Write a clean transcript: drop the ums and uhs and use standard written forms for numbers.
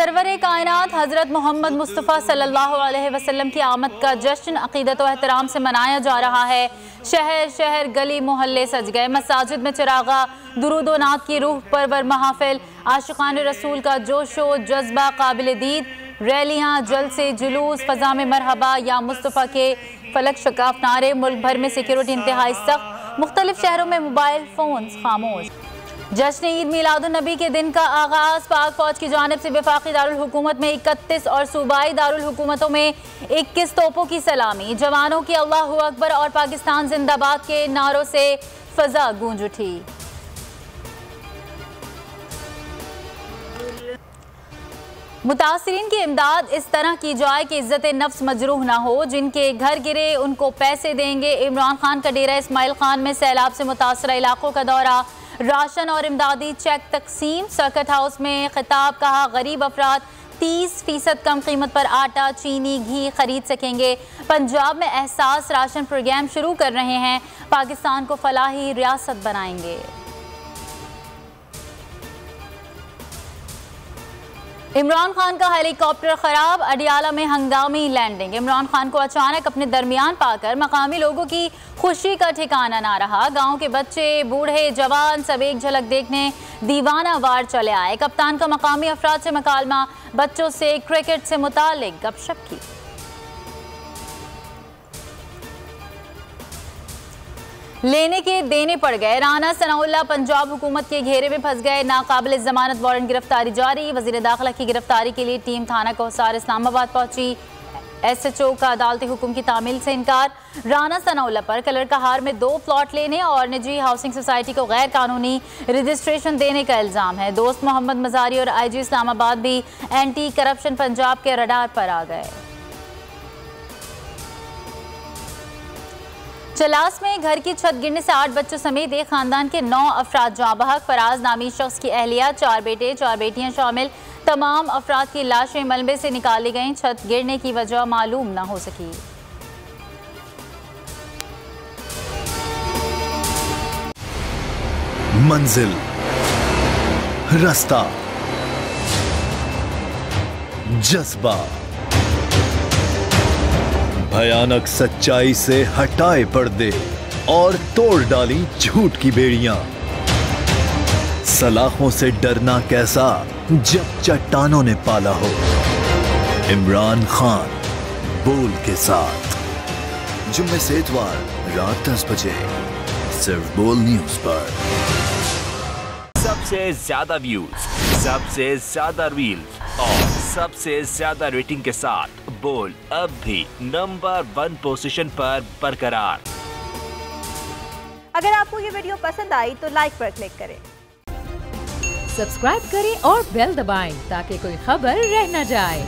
सरवरे कायनात हज़रत मोहम्मद मुस्तफ़ा सल्लल्लाहु अलैहि वसल्लम की आमद का जश्न अक़ीदत व एहतराम से मनाया जा रहा है। शहर शहर गली मोहल्ले सज गए, मसाजिद में चिरागा, दुरूद व नात की रूह परवर महफिल, आशिकान रसूल का जोशो जज्बा काबिल दीद, रैलियाँ, जलसे, जुलूस, फ़ज़ा में मरहबा या मुस्तफ़ा के फलक शकाफ नारे। मुल्क भर में सिक्योरिटी इंतहाई सख्त, मुख्तलिफ शहरों में मोबाइल फ़ोन खामोश। जश्न ईद मिलादुन नबी के दिन का आगाज़ पाक फौज की जानिब से वफाकी दारुल हुकूमत में 31 और सूबाई दारुल हुकूमतों में 21 तोपों की सलामी। जवानों की अल्लाहु अकबर और पाकिस्तान जिंदाबाद के नारों से फ़ज़ा गूंज उठी। मुतासिरीन की इमदाद इस तरह की जाए कि इज्जत नफ्स मजरूह ना हो। जिनके घर गिरे उनको पैसे देंगे। इमरान खान का डेरा इस्माइल खान में सैलाब से मुतासरा इलाकों का दौरा, राशन और इमदादी चेक तकसीम। सर्किट हाउस में खिताब, कहा गरीब अफराद 30% कम कीमत पर आटा, चीनी, घी खरीद सकेंगे। पंजाब में एहसास राशन प्रोग्राम शुरू कर रहे हैं, पाकिस्तान को फलाही रियासत बनाएंगे। इमरान खान का हेलीकॉप्टर खराब, अडियाला में हंगामी लैंडिंग। इमरान खान को अचानक अपने दरमियान पाकर मकामी लोगों की खुशी का ठिकाना ना रहा। गांव के बच्चे, बूढ़े, जवान सब एक झलक देखने दीवाना वार चले आए। कप्तान का मकामी अफराद से मकालमा, बच्चों से क्रिकेट से मुतालिक गपशप की। लेने के देने पड़ गए, राना सनाउल्लाह पंजाब हुकूमत के घेरे में फंस गए। नाकाबिल जमानत वारंट गिरफ्तारी जारी। वजीर दाखिला की गिरफ्तारी के लिए टीम थाना कोहसार इस्लामाबाद पहुंची। SHO का अदालती हुक्म की तामील से इनकार। राना सनाउल्लाह पर कलर कहार में 2 प्लॉट लेने और निजी हाउसिंग सोसाइटी को गैर कानूनी रजिस्ट्रेशन देने का इल्ज़ाम है। दोस्त मोहम्मद मजारी और IG इस्लामाबाद भी एंटी करप्शन पंजाब के रडार पर आ गए। चलास में घर की छत गिरने से 8 बच्चों समेत एक खानदान के 9 अफराद जाँ बहक। फराज नामी शख्स की अहलिया, 4 बेटे 4 बेटियां शामिल तमाम अफराद की लाशें मलबे से निकाली गईं। छत गिरने की वजह मालूम न हो सकी। मंजिल, रास्ता, जज्बा, भयानक सच्चाई से हटाए पर्दे और तोड़ डाली झूठ की बेड़ियां। सलाखों से डरना कैसा जब चट्टानों ने पाला हो। इमरान खान बोल के साथ, जुम्मे से इतवार रात 10 बजे सिर्फ बोल न्यूज पर। सबसे ज्यादा व्यूज, सबसे ज्यादा रील्स और सबसे ज्यादा रेटिंग के साथ बोल अब भी नंबर 1 पोजीशन पर बरकरार। अगर आपको ये वीडियो पसंद आई तो लाइक पर क्लिक करें, सब्सक्राइब करें और बेल दबाएं ताकि कोई खबर रह न जाए।